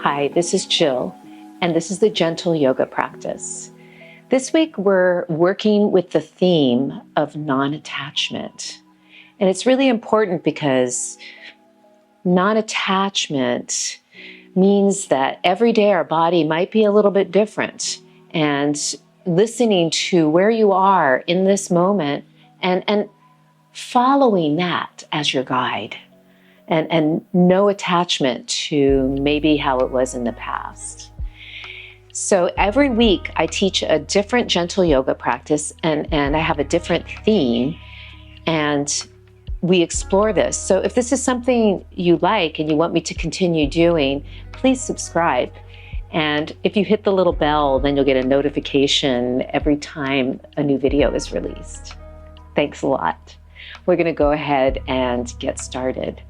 Hi, this is Jill, and this is the Gentle Yoga Practice. This week we're working with the theme of non-attachment. And it's really important because non-attachment means that every day our body might be a little bit different. And listening to where you are in this moment and following that as your guide. And no attachment to maybe how it was in the past. So every week I teach a different gentle yoga practice and I have a different theme and we explore this. So if this is something you like and you want me to continue doing, please subscribe. And if you hit the little bell, then you'll get a notification every time a new video is released. Thanks a lot. We're going to go ahead and get started.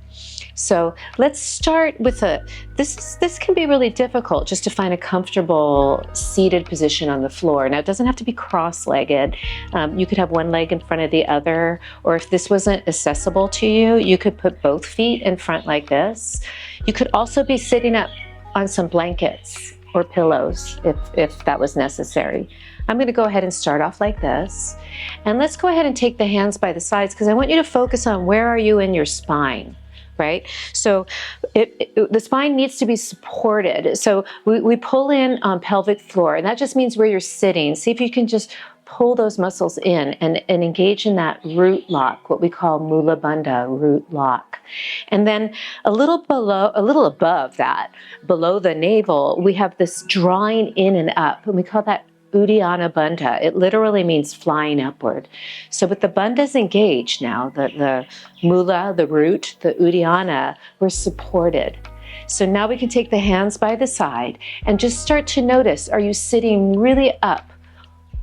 So let's start with this can be really difficult just to find a comfortable seated position on the floor. Now it doesn't have to be cross-legged. You could have one leg in front of the other, or if this wasn't accessible to you, you could put both feet in front like this. You could also be sitting up on some blankets or pillows if that was necessary. I'm going to go ahead and start off like this. And let's go ahead and take the hands by the sides because I want you to focus on where are you in your spine. Right? So the spine needs to be supported. So we pull in on pelvic floor, and that just means where you're sitting. See if you can just pull those muscles in and engage in that root lock, what we call Mula Bandha, root lock. And then a little above that, below the navel, we have this drawing in and up, and we call that Uddiyana Bandha. It literally means flying upward. So with the bandhas engaged now, the mula, the root, the Uddiyana, we're supported. So now we can take the hands by the side and just start to notice, are you sitting really up?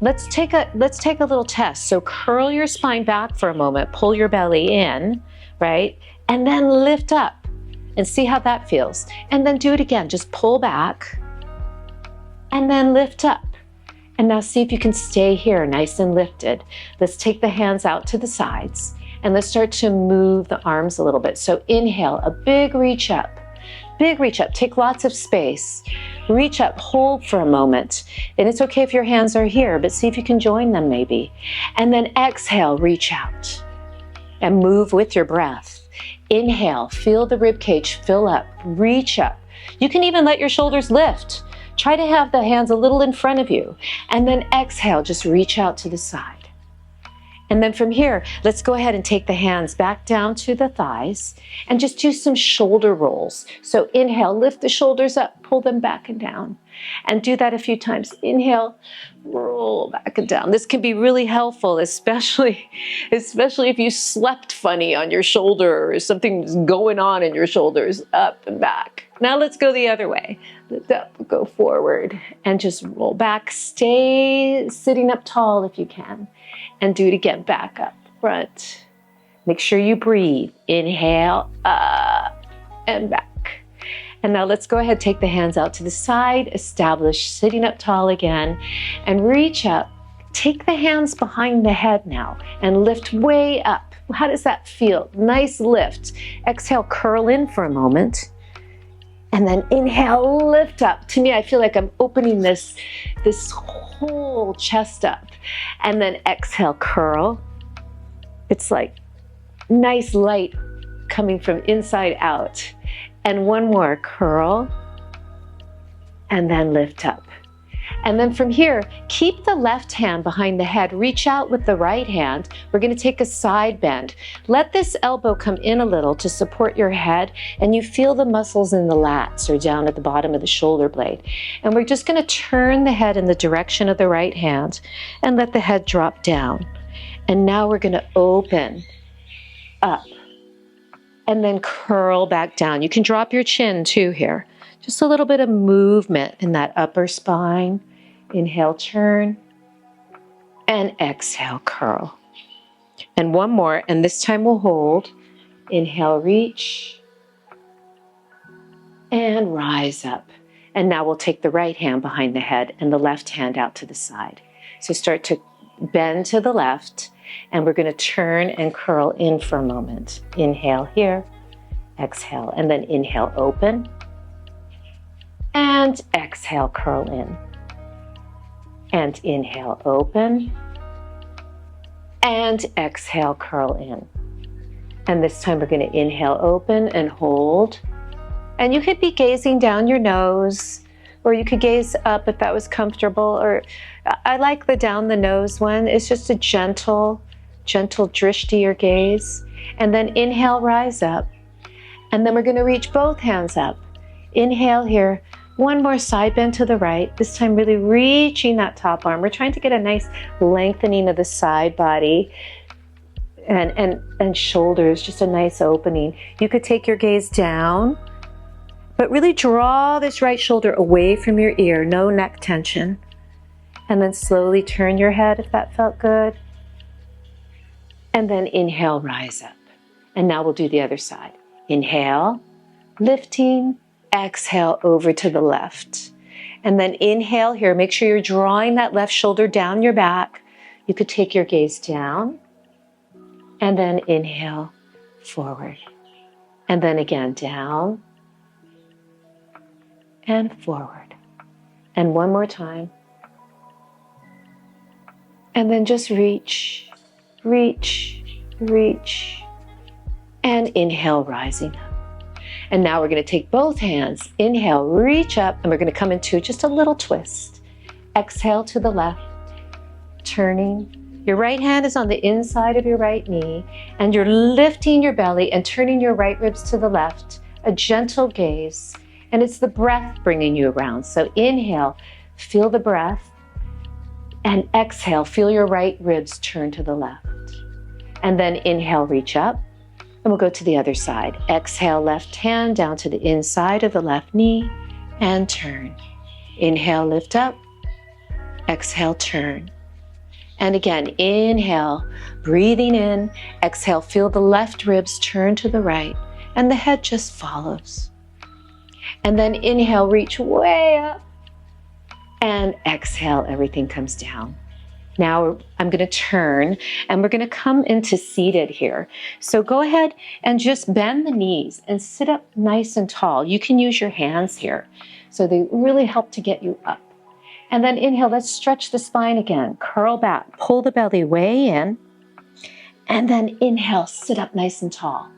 Let's take a little test. So curl your spine back for a moment, pull your belly in, right? And then lift up and see how that feels. And then do it again, just pull back and then lift up. And now see if you can stay here nice and lifted. Let's take the hands out to the sides and let's start to move the arms a little bit. So inhale, a big reach up, take lots of space. Reach up, hold for a moment. And it's okay if your hands are here, but see if you can join them maybe. And then exhale, reach out and move with your breath. Inhale, feel the rib cage fill up, reach up. You can even let your shoulders lift. Try to have the hands a little in front of you. And then exhale, just reach out to the side. And then from here, let's go ahead and take the hands back down to the thighs and just do some shoulder rolls. So inhale, lift the shoulders up, pull them back and down. And do that a few times. Inhale, roll back and down. This can be really helpful, especially if you slept funny on your shoulder or something's going on in your shoulders, up and back. Now let's go the other way. Lift up, go forward, and just roll back. Stay sitting up tall if you can. And do it again, back up, front. Make sure you breathe. Inhale, up, and back. And now let's go ahead, take the hands out to the side, establish sitting up tall again, and reach up. Take the hands behind the head now, and lift way up. How does that feel? Nice lift. Exhale, curl in for a moment. And then inhale, lift up. To me, I feel like I'm opening this whole chest up. And then exhale, curl. It's like nice light coming from inside out. And one more, curl. And then lift up. And then from here, keep the left hand behind the head. Reach out with the right hand. We're going to take a side bend. Let this elbow come in a little to support your head, and you feel the muscles in the lats or down at the bottom of the shoulder blade. And we're just going to turn the head in the direction of the right hand and let the head drop down. And now we're going to open up and then curl back down. You can drop your chin too here. Just a little bit of movement in that upper spine. Inhale, turn, and exhale, curl. And one more, and this time we'll hold. Inhale, reach, and rise up. And now we'll take the right hand behind the head and the left hand out to the side. So start to bend to the left, and we're going to turn and curl in for a moment. Inhale here, exhale, and then inhale, open, And exhale, curl in. And inhale, open. And exhale, curl in. And this time we're going to inhale, open, and hold. And you could be gazing down your nose, or you could gaze up if that was comfortable. Or I like the down the nose one. It's just a gentle drishti or gaze. And then inhale, rise up. And then we're going to reach both hands up. Inhale here. One more side bend to the right. This time really reaching that top arm. We're trying to get a nice lengthening of the side body and shoulders, just a nice opening. You could take your gaze down, but really draw this right shoulder away from your ear. No neck tension. And then slowly turn your head if that felt good. And then inhale, rise up. And now we'll do the other side. Inhale, lifting. Exhale over to the left. And then inhale here. Make sure you're drawing that left shoulder down your back. You could take your gaze down. And then inhale, forward. And then again, down. And forward. And one more time. And then just reach, reach, reach. And inhale, rising up. And now we're going to take both hands. Inhale, reach up, and we're going to come into just a little twist. Exhale to the left, turning. Your right hand is on the inside of your right knee, and you're lifting your belly and turning your right ribs to the left. A gentle gaze, and it's the breath bringing you around. So inhale, feel the breath, and exhale, feel your right ribs turn to the left. And then inhale, reach up. And we'll go to the other side. Exhale, left hand down to the inside of the left knee and turn. Inhale, lift up. Exhale, turn. And again, inhale, breathing in. Exhale, feel the left ribs turn to the right and the head just follows. And then inhale, reach way up. And exhale, everything comes down. Now I'm going to turn and we're going to come into seated here. So go ahead and just bend the knees and sit up nice and tall. You can use your hands here. So they really help to get you up. And then inhale, let's stretch the spine again. Curl back, pull the belly way in. And then inhale, sit up nice and tall.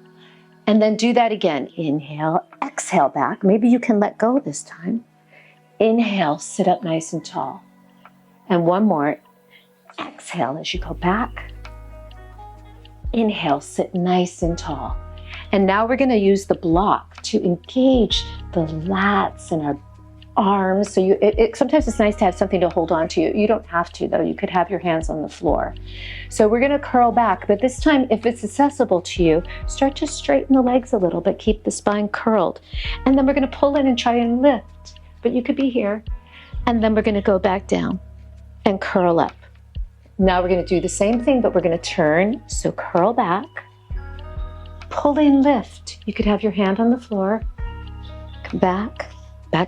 And then do that again. Inhale, exhale back. Maybe you can let go this time. Inhale, sit up nice and tall. And one more. Exhale as you go back. Inhale, sit nice and tall. And now we're going to use the block to engage the lats and our arms. So sometimes it's nice to have something to hold on to. You don't have to, though. You could have your hands on the floor. So we're going to curl back. But this time, if it's accessible to you, start to straighten the legs a little, but keep the spine curled. And then we're going to pull in and try and lift. But you could be here. And then we're going to go back down and curl up. Now we're going to do the same thing, but we're going to turn. So curl back, pull in, lift. You could have your hand on the floor. Come back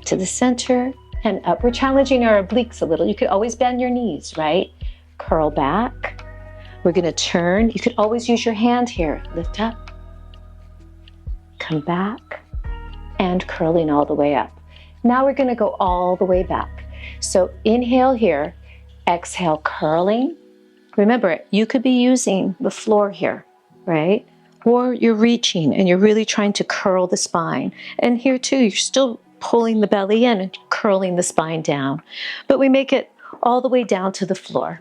to the center and up. We're challenging our obliques a little. You could always bend your knees, right? Curl back. We're going to turn. You could always use your hand here. Lift up, come back, and curling all the way up. Now we're going to go all the way back. So inhale here. Exhale, curling. Remember, you could be using the floor here, right? Or you're reaching and you're really trying to curl the spine. And here too, you're still pulling the belly in and curling the spine down. But we make it all the way down to the floor.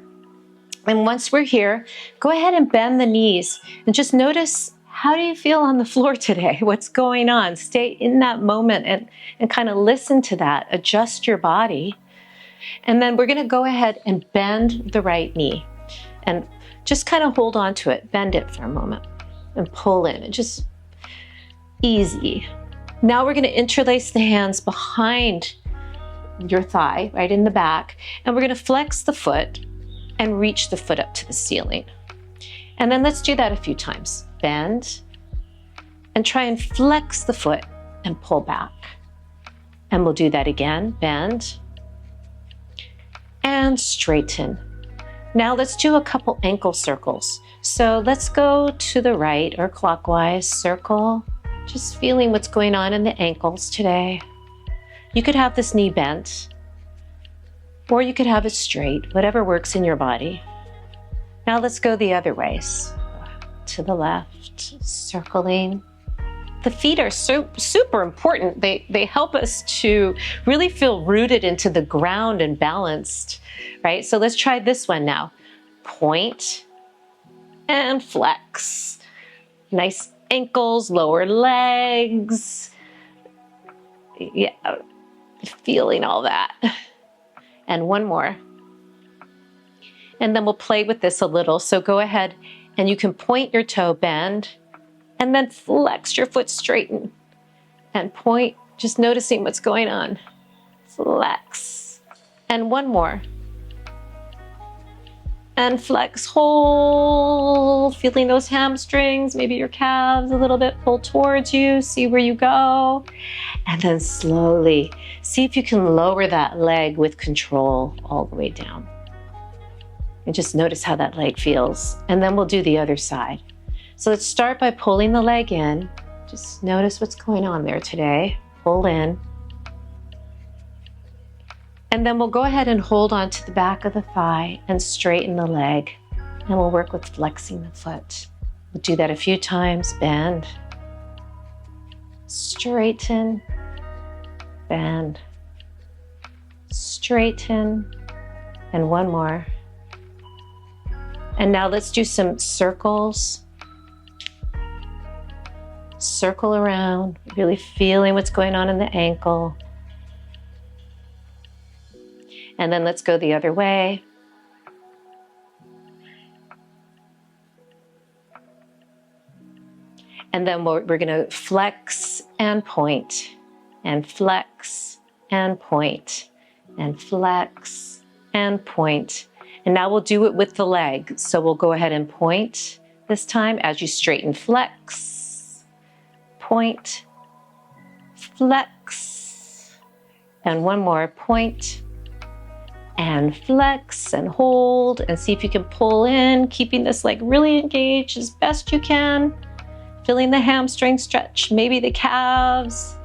And once we're here, go ahead and bend the knees and just notice, how do you feel on the floor today? What's going on? Stay in that moment and kind of listen to that. Adjust your body. And then we're going to go ahead and bend the right knee and just kind of hold on to it. Bend it for a moment and pull in. Just easy. Now we're going to interlace the hands behind your thigh, right in the back. And we're going to flex the foot and reach the foot up to the ceiling. And then let's do that a few times. Bend and try and flex the foot and pull back. And we'll do that again. Bend and straighten. Now let's do a couple ankle circles. So let's go to the right or clockwise circle, just feeling what's going on in the ankles today. You could have this knee bent, or you could have it straight, whatever works in your body. Now let's go the other way. To the left, circling. The feet are super important. They help us to really feel rooted into the ground and balanced, right? So let's try this one now. Point and flex. Nice ankles, lower legs. Yeah, feeling all that. And one more. And then we'll play with this a little. So go ahead and you can point your toe, bend, and then flex your foot, straighten, and point, just noticing what's going on. Flex. And one more. And flex, hold, feeling those hamstrings, maybe your calves a little bit, pull towards you, see where you go. And then slowly, see if you can lower that leg with control all the way down. And just notice how that leg feels. And then we'll do the other side. So let's start by pulling the leg in. Just notice what's going on there today. Pull in. And then we'll go ahead and hold on to the back of the thigh and straighten the leg. And we'll work with flexing the foot. We'll do that a few times. Bend. Straighten. Bend. Straighten. And one more. And now let's do some circles. Circle around, really feeling what's going on in the ankle. And then let's go the other way. And then we're going to flex and point, and flex and point, and flex and point. And now we'll do it with the leg. So we'll go ahead and point this time as you straighten, flex, point, flex, and one more, point, and flex, and hold, and see if you can pull in, keeping this leg really engaged as best you can, feeling the hamstring stretch, maybe the calves,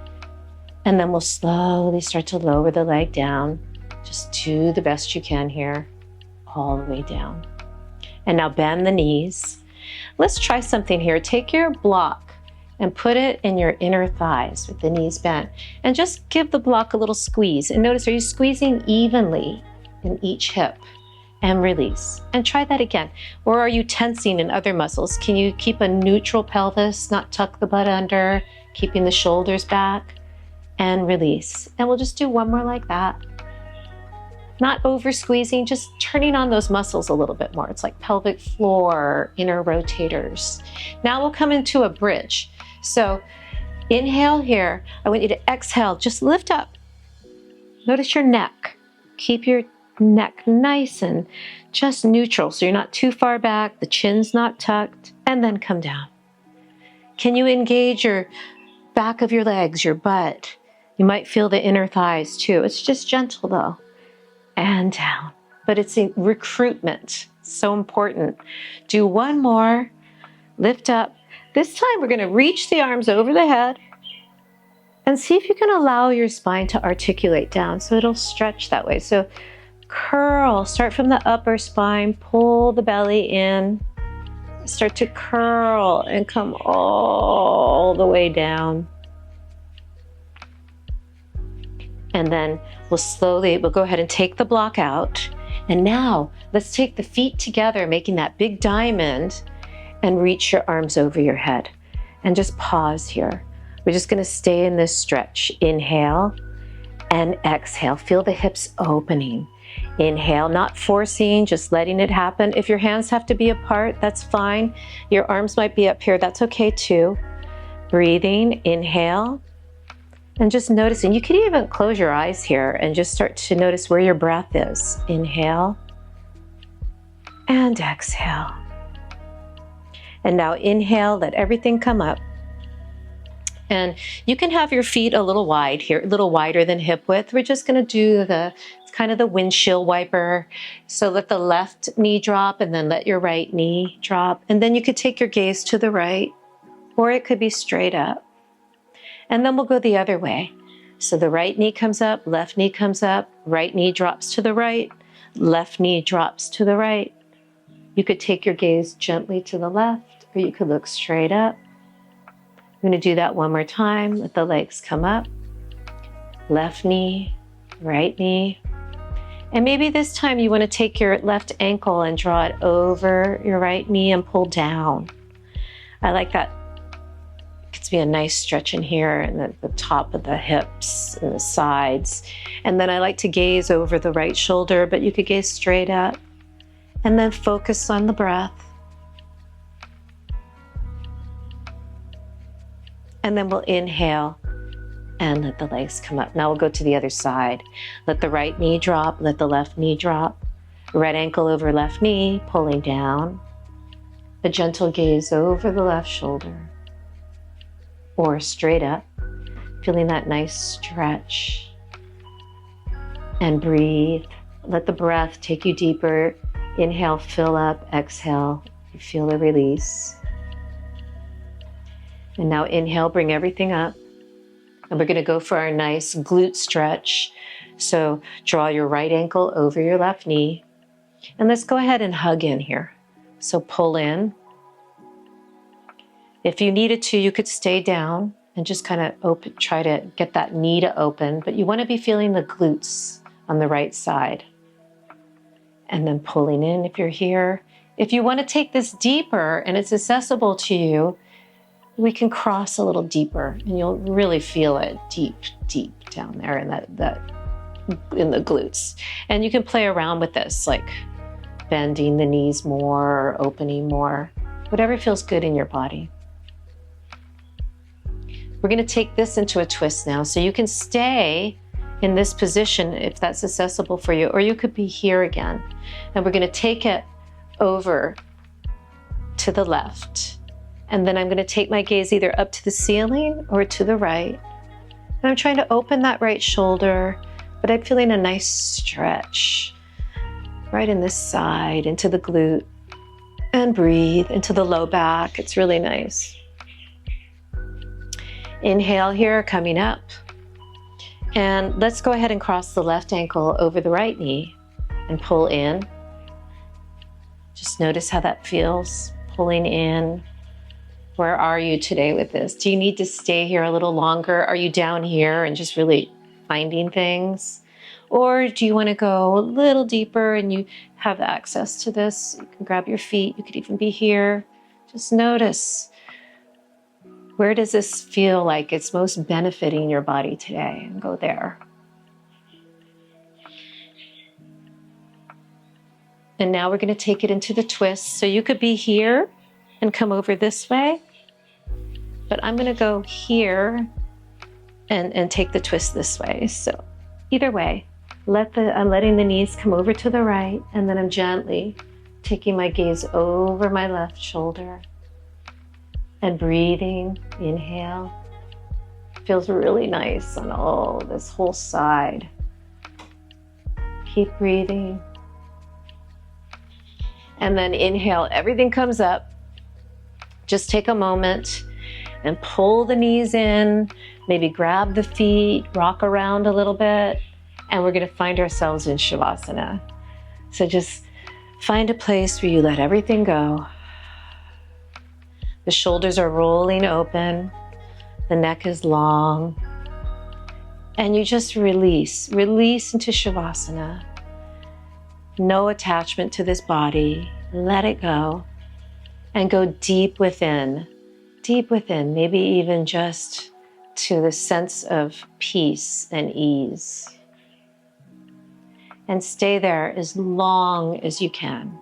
and then we'll slowly start to lower the leg down. Just do the best you can here, all the way down. And now bend the knees. Let's try something here. Take your block and put it in your inner thighs with the knees bent, and just give the block a little squeeze. And notice, are you squeezing evenly in each hip? And release. And try that again. Or are you tensing in other muscles? Can you keep a neutral pelvis, not tuck the butt under, keeping the shoulders back? And release. And we'll just do one more like that. Not over squeezing, just turning on those muscles a little bit more. It's like pelvic floor, inner rotators. Now we'll come into a bridge. So inhale here. I want you to exhale, just lift up. Notice your neck. Keep your neck nice and just neutral, so you're not too far back, the chin's not tucked, and then come down. Can you engage your back of your legs, your butt? You might feel the inner thighs too. It's just gentle though. And down. But it's a recruitment, so important. Do one more, lift up. This time we're going to reach the arms over the head and see if you can allow your spine to articulate down so it'll stretch that way. So curl, start from the upper spine, pull the belly in, start to curl and come all the way down. And then we'll go ahead and take the block out. And now let's take the feet together, making that big diamond, and reach your arms over your head. And just pause here. We're just going to stay in this stretch. Inhale and exhale. Feel the hips opening. Inhale, not forcing, just letting it happen. If your hands have to be apart, that's fine. Your arms might be up here, that's okay too. Breathing, inhale, and just noticing. You could even close your eyes here and just start to notice where your breath is. Inhale and exhale. And now inhale, let everything come up. And you can have your feet a little wide here, a little wider than hip width. We're just going to do it's kind of the windshield wiper. So let the left knee drop and then let your right knee drop. And then you could take your gaze to the right, or it could be straight up. And then we'll go the other way. So the right knee comes up, left knee comes up, right knee drops to the right, left knee drops to the right. You could take your gaze gently to the left, or you could look straight up. I'm going to do that one more time. Let the legs come up. Left knee, right knee. And maybe this time you want to take your left ankle and draw it over your right knee and pull down. I like that. It gives me a nice stretch in here and the top of the hips and the sides. And then I like to gaze over the right shoulder, but you could gaze straight up and then focus on the breath. And then we'll inhale and let the legs come up. Now we'll go to the other side. Let the right knee drop, let the left knee drop. Right ankle over left knee, pulling down. A gentle gaze over the left shoulder or straight up, feeling that nice stretch. And breathe. Let the breath take you deeper. Inhale, fill up, exhale. You feel the release. And now inhale, bring everything up. And we're going to go for our nice glute stretch. So draw your right ankle over your left knee. And let's go ahead and hug in here. So pull in. If you needed to, you could stay down and just kind of open, try to get that knee to open. But you want to be feeling the glutes on the right side. And then pulling in if you're here. If you want to take this deeper and it's accessible to you, we can cross a little deeper and you'll really feel it deep, deep down there in in the glutes. And you can play around with this, like bending the knees more or opening more, whatever feels good in your body. We're going to take this into a twist now. So you can stay in this position if that's accessible for you, or you could be here again. And we're going to take it over to the left. And then I'm going to take my gaze either up to the ceiling or to the right. And I'm trying to open that right shoulder, but I'm feeling a nice stretch right in this side, into the glute. And breathe into the low back. It's really nice. Inhale here, coming up. And let's go ahead and cross the left ankle over the right knee and pull in. Just notice how that feels, pulling in. Where are you today with this? Do you need to stay here a little longer? Are you down here and just really finding things? Or do you want to go a little deeper and you have access to this? You can grab your feet. You could even be here. Just notice, where does this feel like it's most benefiting your body today? And go there. And now we're going to take it into the twist. So you could be here and come over this way. But I'm going to go here and take the twist this way. So either way, I'm letting the knees come over to the right, and then I'm gently taking my gaze over my left shoulder and breathing. Inhale. Feels really nice on this whole side. Keep breathing. And then inhale, everything comes up. Just take a moment and pull the knees in, maybe grab the feet, rock around a little bit, and we're going to find ourselves in Shivasana. So just find a place where you let everything go. The shoulders are rolling open, the neck is long, and you just release into Shivasana. No attachment to this body, let it go, and go deep within, maybe even just to the sense of peace and ease. And stay there as long as you can.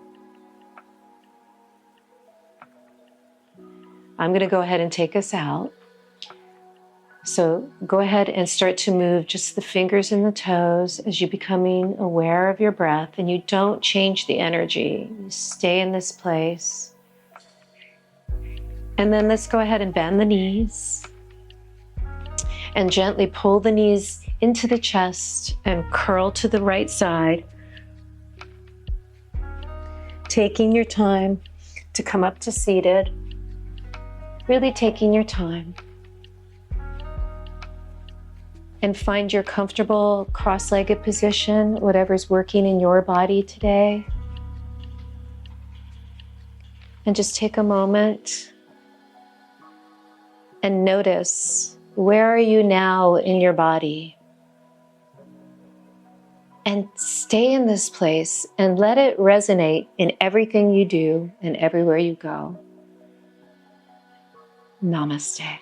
I'm going to go ahead and take us out. So go ahead and start to move just the fingers and the toes as you're becoming aware of your breath, and you don't change the energy. You stay in this place. And then let's go ahead and bend the knees and gently pull the knees into the chest and curl to the right side. Taking your time to come up to seated. Really taking your time. and find your comfortable cross-legged position, whatever's working in your body today. And just take a moment and notice, where are you now in your body? And stay in this place and let it resonate in everything you do and everywhere you go. Namaste.